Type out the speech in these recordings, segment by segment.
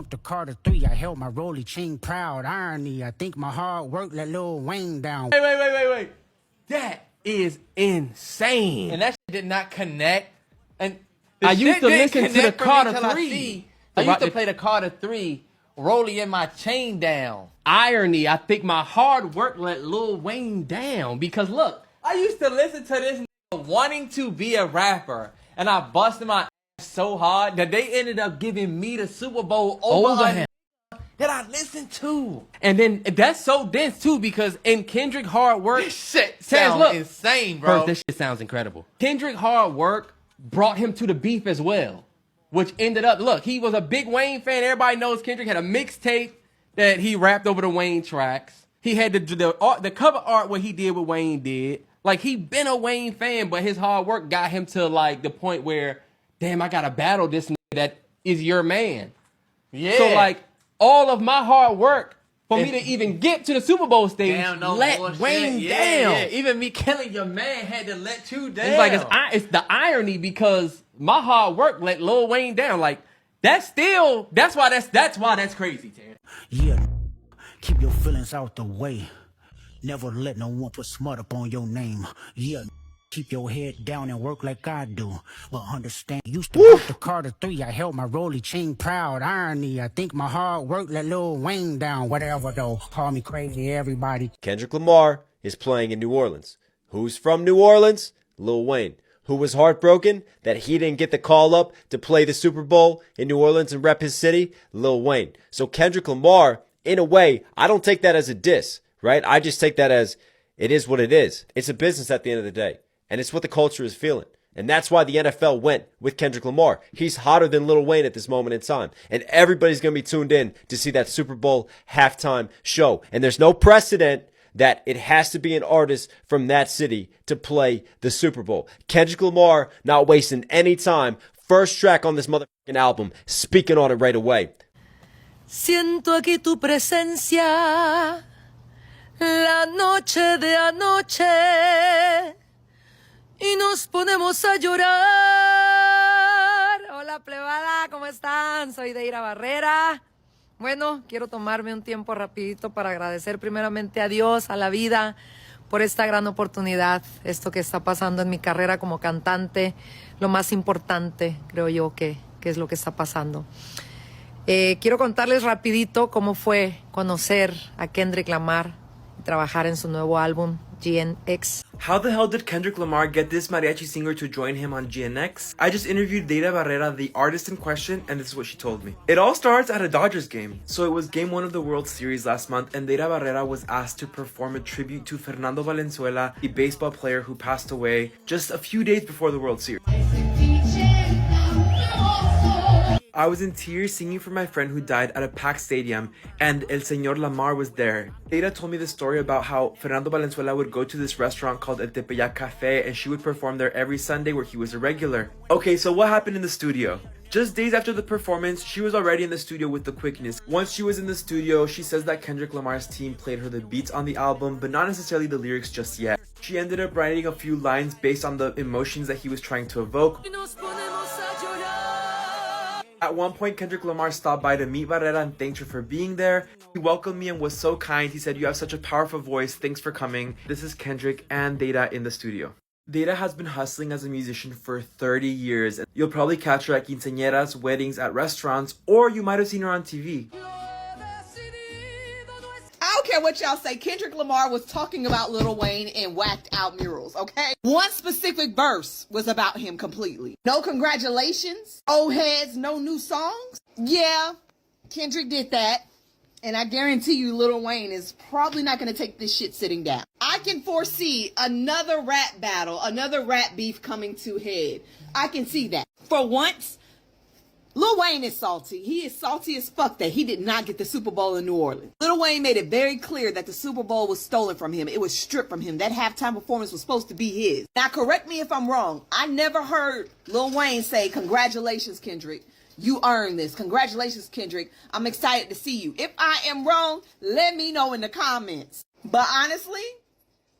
bumped the Carter 3. I held my rolly chain proud. Irony, I think my hard work let Lil Wayne down. Wait. That is insane. And that shit did not connect. And I used to listen to the Carter 3. I used to play the Carter 3, rolling in my chain down. Irony, I think my hard work let Lil Wayne down. Because look, I used to listen to this wanting to be a rapper. And I busted my ass so hard that they ended up giving me the Super Bowl over him that I listened to. And then that's so dense too, because in Kendrick hard work, This shit sounds insane, bro. First, this shit sounds incredible. Kendrick hard work brought him to the beef as well, which ended up, look, he was a big Wayne fan. Everybody knows Kendrick had a mixtape that he rapped over the Wayne tracks. He had the cover art what he did what Wayne did. Like, he been a Wayne fan, but his hard work got him to like the point where, damn, I gotta battle this nigga that is your man. Yeah. So like, all of my hard work for me to even get to the Super Bowl stage let Wayne down. Yeah. Even me killing your man had to let you down. It's like, it's the irony, because my hard work let Lil Wayne down. Like, that's why that's crazy, Terrence. Yeah, keep your feelings out the way. Never let no one put smut up on your name. Yeah, keep your head down and work like I do. But understand, used to bump the Carter 3. I held my rolly chain proud. Irony, I think my hard work let Lil Wayne down. Whatever though, call me crazy, everybody. Kendrick Lamar is playing in New Orleans. Who's from New Orleans? Lil Wayne. Who was heartbroken that he didn't get the call up to play the Super Bowl in New Orleans and rep his city? Lil Wayne. So Kendrick Lamar, in a way, I don't take that as a diss, right? I just take that as it is what it is. It's a business at the end of the day. And it's what the culture is feeling. And that's why the NFL went with Kendrick Lamar. He's hotter than Lil Wayne at this moment in time. And everybody's going to be tuned in to see that Super Bowl halftime show. And there's no precedent that it has to be an artist from that city to play the Super Bowl. Kendrick Lamar not wasting any time. First track on this motherfucking album, speaking on it right away. Siento aquí tu presencia, la noche de anoche, y nos ponemos a llorar. Hola plebada, ¿cómo están? Soy Deyra Barrera. Bueno, quiero tomarme un tiempo rapidito para agradecer primeramente a Dios, a la vida, por esta gran oportunidad, esto que está pasando en mi carrera como cantante, lo más importante, creo yo, que es lo que está pasando. Quiero contarles rapidito cómo fue conocer a Kendrick Lamar y trabajar en su nuevo álbum, GNX. How the hell did Kendrick Lamar get this mariachi singer to join him on GNX? I just interviewed Deyra Barrera, the artist in question, and this is what she told me. It all starts at a Dodgers game. So it was game 1 of the World Series last month, and Deyra Barrera was asked to perform a tribute to Fernando Valenzuela, the baseball player who passed away just a few days before the World Series. I was in tears singing for my friend who died at a packed stadium, and El Señor Lamar was there. Deyra told me the story about how Fernando Valenzuela would go to this restaurant called El Tepeyac Cafe, and she would perform there every Sunday where he was a regular. Okay, so what happened in the studio? Just days after the performance, she was already in the studio with the quickness. Once she was in the studio, she says that Kendrick Lamar's team played her the beats on the album, but not necessarily the lyrics just yet. She ended up writing a few lines based on the emotions that he was trying to evoke. At one point, Kendrick Lamar stopped by to meet Barrera and thanked her for being there. He welcomed me and was so kind. He said, "You have such a powerful voice. Thanks for coming." This is Kendrick and Deyra in the studio. Deyra has been hustling as a musician for 30 years. You'll probably catch her at quinceañeras, weddings, at restaurants, or you might have seen her on TV. I don't care what y'all say. Kendrick Lamar was talking about Lil Wayne and whacked out Murals, okay? One specific verse was about him completely. No congratulations, old heads, no new songs. Yeah, Kendrick did that. And I guarantee you Lil Wayne is probably not going to take this shit sitting down. I can foresee another rap battle, another rap beef coming to head. I can see that. For once, Lil Wayne is salty. He is salty as fuck that he did not get the Super Bowl in New Orleans. Lil Wayne made it very clear that the Super Bowl was stolen from him. It was stripped from him. That halftime performance was supposed to be his. Now, correct me if I'm wrong. I never heard Lil Wayne say, "Congratulations, Kendrick. You earned this. Congratulations, Kendrick. I'm excited to see you." If I am wrong, let me know in the comments. But honestly,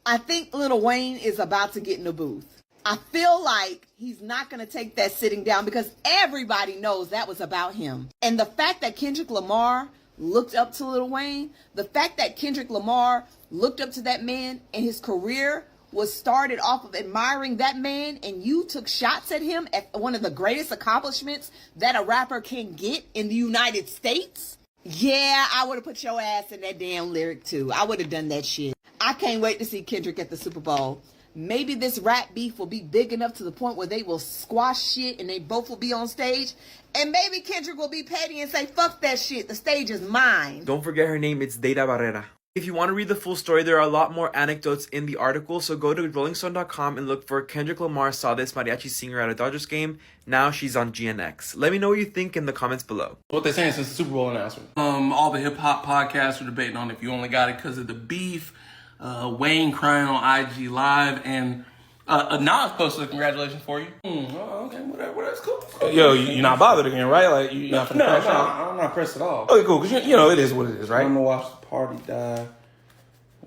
I think Lil Wayne is about to get in the booth. I feel like he's not going to take that sitting down because everybody knows that was about him. And the fact that Kendrick Lamar looked up to Lil Wayne, the fact that Kendrick Lamar looked up to that man and his career was started off of admiring that man, and you took shots at him at one of the greatest accomplishments that a rapper can get in the United States. Yeah, I would have put your ass in that damn lyric too. I would have done that shit. I can't wait to see Kendrick at the Super Bowl. Maybe this rap beef will be big enough to the point where they will squash shit and they both will be on stage. And maybe Kendrick will be petty and say, fuck that shit, the stage is mine. Don't forget her name, it's Deyra Barrera. If you want to read the full story, there are a lot more anecdotes in the article, so go to rollingstone.com and look for Kendrick Lamar saw this mariachi singer at a Dodgers game. Now she's on GNX. Let me know what you think in the comments below. What they saying since the Super Bowl announcement? All the hip hop podcasts are debating on if you only got it because of the beef. Wayne crying on IG Live, and Nas posted a congratulations for you. Okay, whatever, that's cool. Yo, you're not bothered again, right? Like you're not finna crash out? I'm not pressed at all. Okay, cool. Because you know it is what it is, right? I'm gonna watch the party die.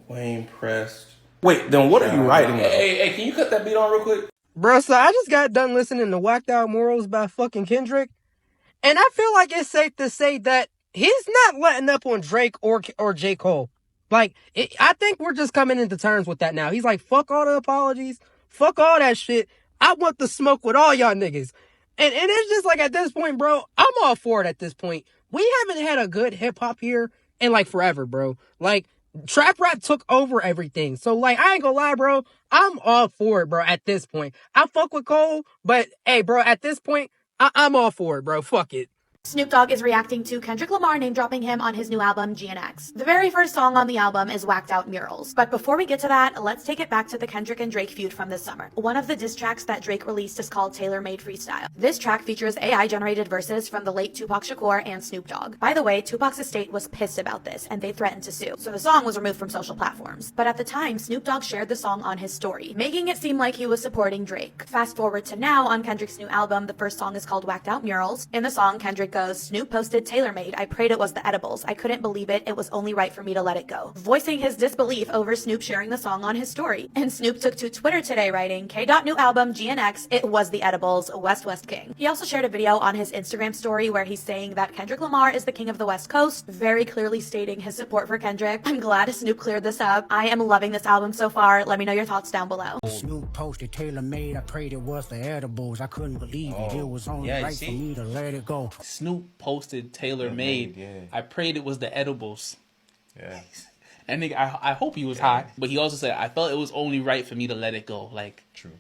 Wayne pressed. Wait, then what are you writing? Hey, can you cut that beat on real quick? Bruh, so I just got done listening to Whacked Out Murals by fucking Kendrick, and I feel like it's safe to say that he's not letting up on Drake or J. Cole. Like, I think we're just coming into terms with that now. He's like, fuck all the apologies, fuck all that shit. I want the smoke with all y'all niggas. And it's just like, at this point, bro, I'm all for it at this point. We haven't had a good hip-hop here in, like, forever, bro. Like, trap rap took over everything. So, like, I ain't gonna lie, bro. I'm all for it, bro, at this point. I fuck with Cole, but, hey, bro, at this point, I'm all for it, bro. Fuck it. Snoop Dogg is reacting to Kendrick Lamar name-dropping him on his new album, GNX. The very first song on the album is Whacked Out Murals. But before we get to that, let's take it back to the Kendrick and Drake feud from this summer. One of the diss tracks that Drake released is called Tailor Made Freestyle. This track features AI-generated verses from the late Tupac Shakur and Snoop Dogg. By the way, Tupac's estate was pissed about this, and they threatened to sue, so the song was removed from social platforms. But at the time, Snoop Dogg shared the song on his story, making it seem like he was supporting Drake. Fast forward to now, on Kendrick's new album, the first song is called Whacked Out Murals. In the song, Kendrick goes, Snoop posted TaylorMade. I prayed it was the edibles. I couldn't believe it. It was only right for me to let it go. Voicing his disbelief over Snoop sharing the song on his story. And Snoop took to Twitter today writing, K. New album, GNX, it was the edibles, West King. He also shared a video on his Instagram story where he's saying that Kendrick Lamar is the king of the West Coast, very clearly stating his support for Kendrick. I'm glad Snoop cleared this up. I am loving this album so far. Let me know your thoughts down below. Snoop posted TaylorMade. I prayed it was the edibles. I couldn't believe it. It was only right for me to let it go. Snoop posted TaylorMade. Yeah. I prayed it was the edibles. Yeah. And nigga, I hope he was high, but he also said I felt it was only right for me to let it go. Like, True.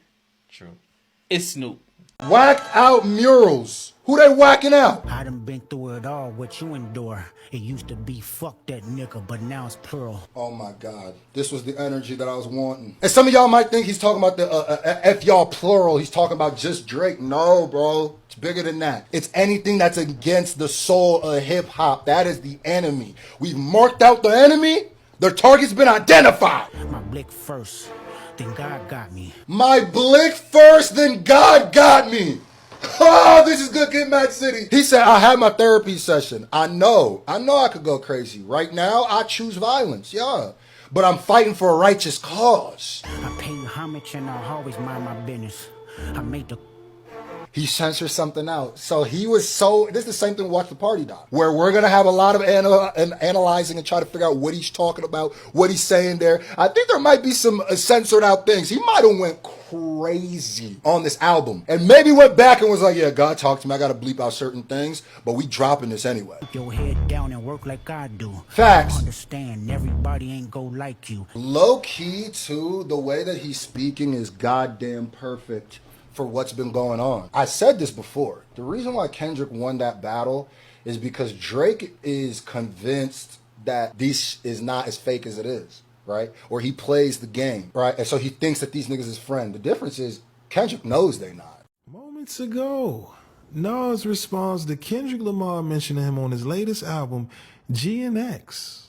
it's Snoop. Whacked Out Murals. Who they whacking out? I done been through it all, what you endure. It used to be fuck that nigga, but now it's plural. Oh my God. This was the energy that I was wanting. And some of y'all might think he's talking about the F y'all plural. He's talking about just Drake. No, bro. It's bigger than that. It's anything that's against the soul of hip hop. That is the enemy. We've marked out the enemy. Their target's been identified. My blick first, then God got me. My blick first, then God got me. Oh, this is good, Get Mad City. He said, I had my therapy session. I know I could go crazy. Right now, I choose violence, yeah. But I'm fighting for a righteous cause. I pay you homage and I'll always mind my business. I made the... He censored something out. So he was this is the same thing with Watch the Party Doc, where we're going to have a lot of analyzing and try to figure out what he's talking about, what he's saying there. I think there might be some censored out things. He might have went crazy on this album and maybe went back and was like, yeah, God talked to me. I got to bleep out certain things, but we dropping this anyway. Keep your head down and work like I do. Facts. Understand, everybody ain't go like you. Low key, too, the way that he's speaking is goddamn perfect for what's been going on. I said this before. The reason why Kendrick won that battle is because Drake is convinced that this is not as fake as it is, right? Or he plays the game, right? And so he thinks that these niggas is friend. The difference is Kendrick knows they not. Moments ago, Nas responds to Kendrick Lamar mentioning him on his latest album, GNX.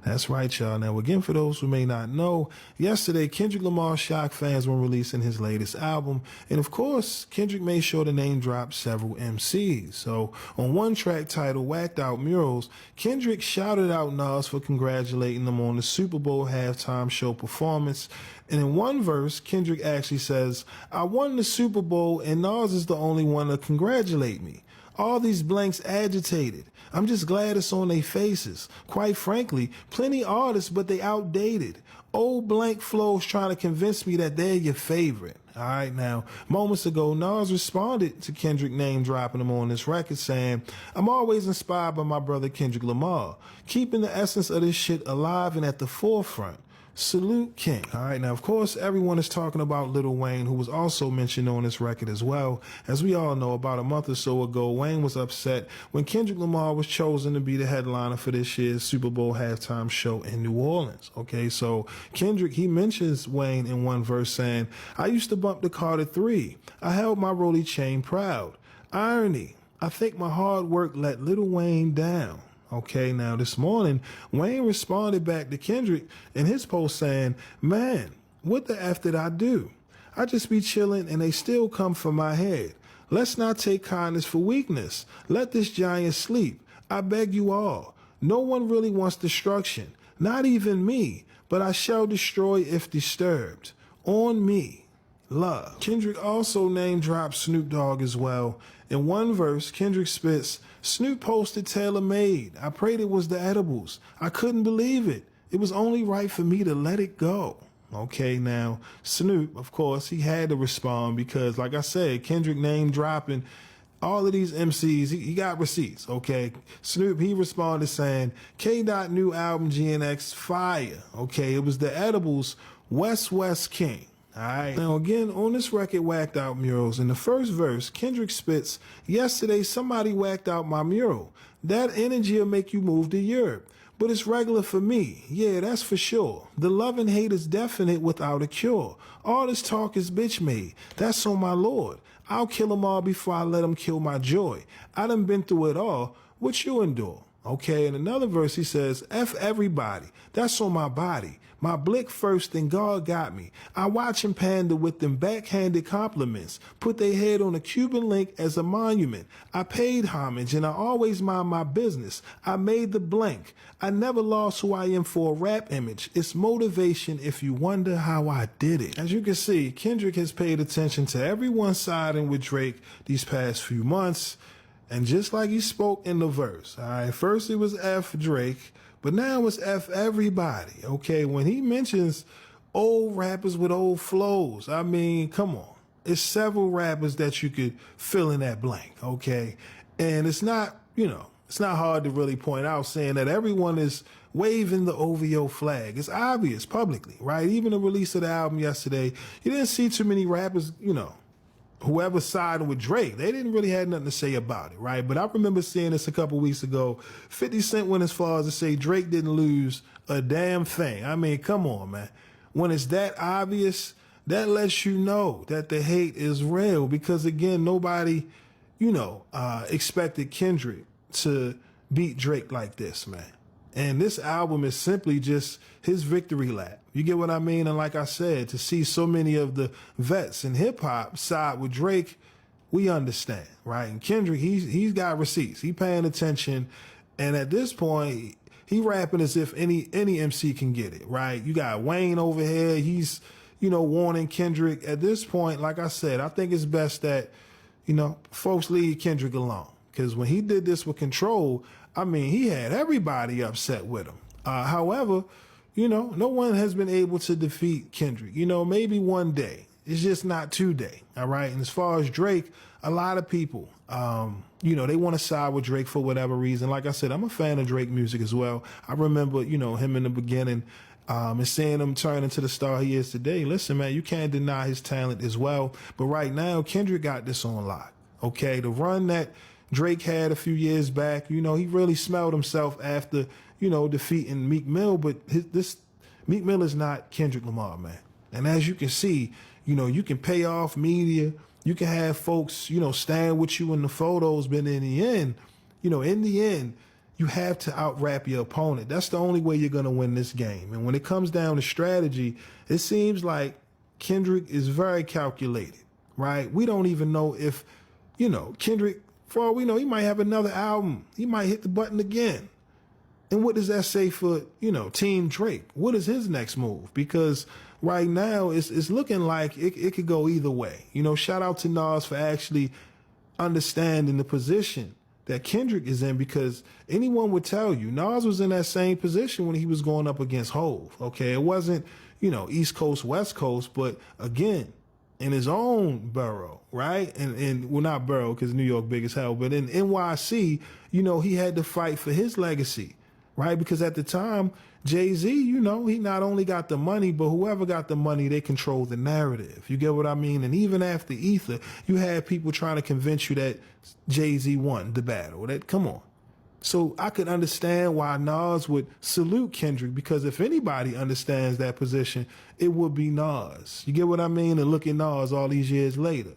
That's right, y'all. Now, again, for those who may not know, yesterday, Kendrick Lamar shocked fans when releasing his latest album. And of course, Kendrick made sure to name drop several MCs. So, on one track titled Whacked Out Murals, Kendrick shouted out Nas for congratulating them on the Super Bowl halftime show performance. And in one verse, Kendrick actually says, "I won the Super Bowl and Nas is the only one to congratulate me. All these blanks agitated. I'm just glad it's on their faces. Quite frankly, plenty artists, but they outdated. Old blank flows trying to convince me that they're your favorite." All right, now, moments ago, Nas responded to Kendrick name dropping him on this record saying, "I'm always inspired by my brother Kendrick Lamar, keeping the essence of this shit alive and at the forefront. Salute King." All right, now, of course, everyone is talking about Lil Wayne, who was also mentioned on this record as well. As we all know, about a month or so ago, Wayne was upset when Kendrick Lamar was chosen to be the headliner for this year's Super Bowl halftime show in New Orleans. Okay, so Kendrick, he mentions Wayne in one verse saying, "I used to bump the Carter 3. I held my rollie chain proud. Irony, I think my hard work let Lil Wayne down." Okay, now this morning, Wayne responded back to Kendrick in his post saying, "Man, what the F did I do? I just be chilling and they still come for my head. Let's not take kindness for weakness. Let this giant sleep. I beg you all. No one really wants destruction, not even me, but I shall destroy if disturbed. On me. Love." Kendrick also name dropped Snoop Dogg as well. In one verse, Kendrick spits, "Snoop posted Tailor Made. I prayed it was the edibles. I couldn't believe it. It was only right for me to let it go." Okay, now, Snoop, of course, he had to respond because, like I said, Kendrick name dropping all of these MCs, he got receipts, okay? Snoop, he responded saying, "K. Dot new album GNX fire." Okay, it was the edibles, West King. All right. Now, again, on this record, Whacked Out Murals, in the first verse, Kendrick spits, "Yesterday, somebody whacked out my mural. That energy'll make you move to Europe. But it's regular for me. Yeah, that's for sure. The love and hate is definite without a cure. All this talk is bitch made. That's on my lord. I'll kill them all before I let them kill my joy. I done been through it all. What you endure?" Okay, in another verse, he says, "F everybody. That's on my body. My blick first, then God got me. I watch him pander with them backhanded compliments. Put their head on a Cuban link as a monument. I paid homage and I always mind my business. I made the blank. I never lost who I am for a rap image. It's motivation if you wonder how I did it." As you can see, Kendrick has paid attention to everyone siding with Drake these past few months. And just like he spoke in the verse, all right, first it was F Drake, but now it's F everybody, okay? When he mentions old rappers with old flows, I mean, come on. It's several rappers that you could fill in that blank, okay? And it's not, it's not hard to really point out saying that everyone is waving the OVO flag. It's obvious publicly, right? Even the release of the album yesterday, you didn't see too many rappers, whoever sided with Drake, they didn't really have nothing to say about it, right? But I remember seeing this a couple weeks ago. 50 Cent went as far as to say Drake didn't lose a damn thing. I mean, come on, man. When it's that obvious, that lets you know that the hate is real because, again, nobody, expected Kendrick to beat Drake like this, man. And this album is simply just his victory lap. You get what I mean? And like I said, to see so many of the vets in hip hop side with Drake, we understand, right? And Kendrick, he's got receipts. He paying attention. And at this point, he rapping as if any MC can get it, right? You got Wayne over here. He's, warning Kendrick. At this point, like I said, I think it's best that, folks leave Kendrick alone. Because when he did this with Control, I mean, he had everybody upset with him. However, no one has been able to defeat Kendrick. Maybe one day. It's just not today, all right? And as far as Drake, a lot of people, they want to side with Drake for whatever reason. Like I said, I'm a fan of Drake music as well. I remember, him in the beginning and seeing him turn into the star he is today. Listen, man, you can't deny his talent as well. But right now, Kendrick got this on lock, okay? The run that Drake had a few years back, he really smelled himself after, defeating Meek Mill, but this Meek Mill is not Kendrick Lamar, man. And as you can see, you can pay off media, you can have folks, stand with you in the photos, but in the end, you have to out-rap your opponent. That's the only way you're going to win this game. And when it comes down to strategy, it seems like Kendrick is very calculated, right? We don't even know if, Kendrick, for all we know, he might have another album. He might hit the button again. And what does that say for, Team Drake? What is his next move? Because right now it's looking like it could go either way. Shout out to Nas for actually understanding the position that Kendrick is in, because anyone would tell you Nas was in that same position when he was going up against Hove. Okay, it wasn't, East Coast, West Coast, but again, in his own borough, right? And well, not borough because New York big as hell, but in NYC, he had to fight for his legacy, right? Because at the time, Jay-Z, he not only got the money, but whoever got the money, they control the narrative. You get what I mean? And even after Ether, you had people trying to convince you that Jay-Z won the battle. Come on. So I could understand why Nas would salute Kendrick, because if anybody understands that position, it would be Nas. You get what I mean? And look at Nas all these years later,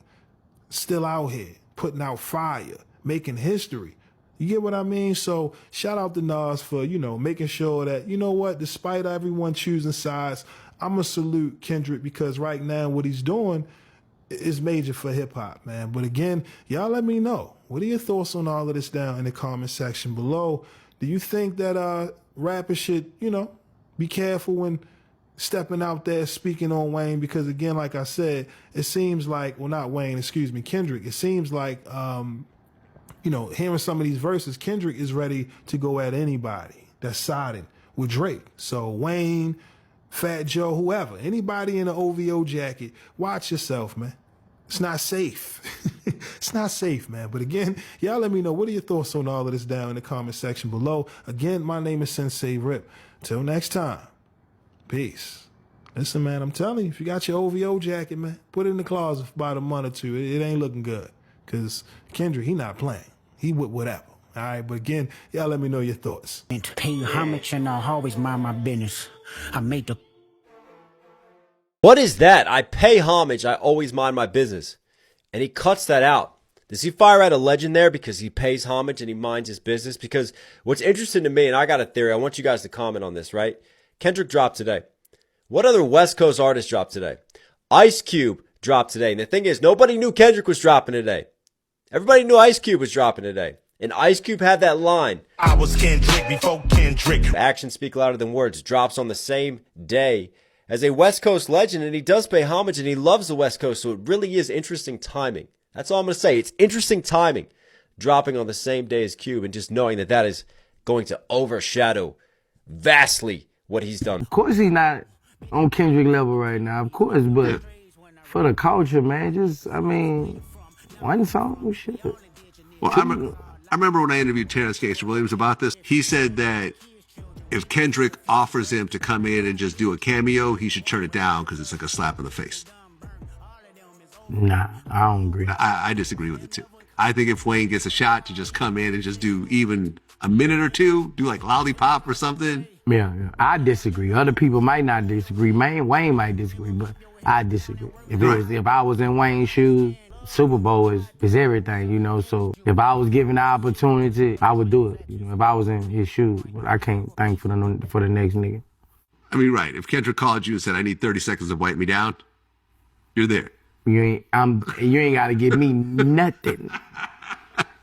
still out here, putting out fire, making history. You get what I mean? So shout out to Nas for, making sure that, despite everyone choosing sides, I'm going to salute Kendrick, because right now what he's doing is major for hip hop, man. But again, y'all let me know. What are your thoughts on all of this down in the comment section below? Do you think that rappers should, be careful when stepping out there speaking on Wayne? Because again, like I said, it seems like, well, not Wayne, excuse me, Kendrick. It seems like, hearing some of these verses, Kendrick is ready to go at anybody that's siding with Drake. So Wayne, Fat Joe, whoever, anybody in an OVO jacket, watch yourself, man. It's not safe. It's not safe, man. But again, y'all let me know, what are your thoughts on all of this down in the comment section below. Again, my name is Sensei Rip. Till next time, peace. Listen, man, I'm telling you, if you got your OVO jacket, man, put it in the closet for about a month or two. It ain't looking good, because Kendrick, he not playing. He with whatever. All right, but again, y'all let me know your thoughts. And to pay homage, and I'll always mind my business. I made the... What is that? I pay homage, I always mind my business. And he cuts that out. Does he fire out a legend there because he pays homage and he minds his business? Because what's interesting to me, and I got a theory, I want you guys to comment on this, right? Kendrick dropped today. What other West Coast artists dropped today? Ice Cube dropped today. And the thing is, nobody knew Kendrick was dropping today. Everybody knew Ice Cube was dropping today. And Ice Cube had that line, I was Kendrick before Kendrick. Actions speak louder than words. Drops on the same day as a West Coast legend, and he does pay homage, and he loves the West Coast, so it really is interesting timing. That's all I'm going to say. It's interesting timing, dropping on the same day as Cube, and just knowing that that is going to overshadow vastly what he's done. Of course he's not on Kendrick level right now, of course, but for the culture, man, one song, shit. Well, I remember when I interviewed Terrence Gangster Williams about this, he said that if Kendrick offers him to come in and just do a cameo, he should turn it down because it's like a slap in the face. Nah, I don't agree. I disagree with it too. I think if Wayne gets a shot to just come in and just do even a minute or two, do like Lollipop or something. Yeah, I disagree. Other people might not disagree. Wayne might disagree, but I disagree. If I was in Wayne's shoes, Super Bowl is everything, so if I was given the opportunity, I would do it, if I was in his shoes, but I can't think for the next nigga. I mean, right, if Kendrick called you and said, I need 30 seconds to wipe me down, you're there. You ain't gotta give me nothing.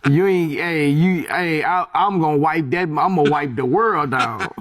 I'm gonna wipe that, I'm gonna wipe the world down.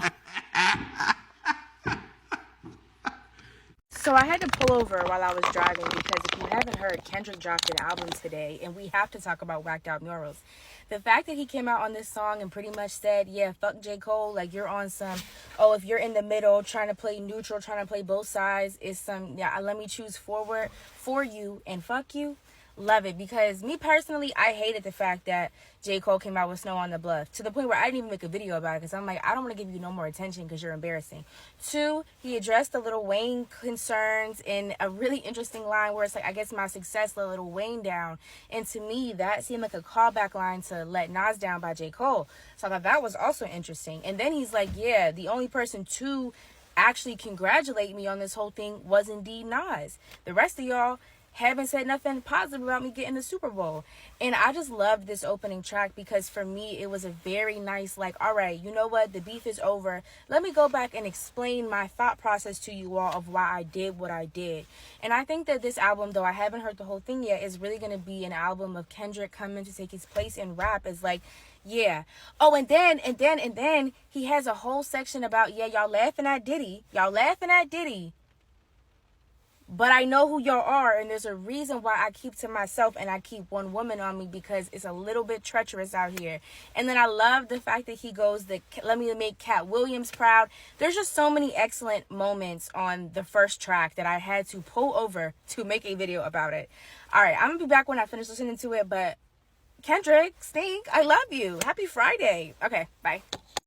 So I had to pull over while I was driving because if you haven't heard, Kendrick dropped an album today, and we have to talk about Whacked Out Murals. The fact that he came out on this song and pretty much said, yeah, fuck J. Cole, like you're on some, if you're in the middle, trying to play neutral, trying to play both sides, is some, let me choose forward for you and fuck you. Love it, because me personally, I hated the fact that J. Cole came out with Snow on the Bluff to the point where I didn't even make a video about it because I'm like, I don't want to give you no more attention because you're embarrassing. 2, he addressed the Lil Wayne concerns in a really interesting line where it's like, I guess my success let Lil Wayne down. And to me, that seemed like a callback line to Let Nas Down by J. Cole. So I thought that was also interesting. And then he's like, yeah, the only person to actually congratulate me on this whole thing was indeed Nas. The rest of y'all haven't said nothing positive about me getting the Super Bowl. And I just loved this opening track because for me, it was a very nice, like, all right, you know what? The beef is over. Let me go back and explain my thought process to you all of why I did what I did. And I think that this album, though I haven't heard the whole thing yet, is really going to be an album of Kendrick coming to take his place in rap. Is like, yeah. Oh, and then he has a whole section about, yeah, y'all laughing at Diddy. Y'all laughing at Diddy. But I know who y'all are, and there's a reason why I keep to myself and I keep one woman on me, because it's a little bit treacherous out here. And then I love the fact that he goes, let me make Cat Williams proud. There's just so many excellent moments on the first track that I had to pull over to make a video about it. All right, I'm going to be back when I finish listening to it, but Kendrick, Stink, I love you. Happy Friday. Okay, bye.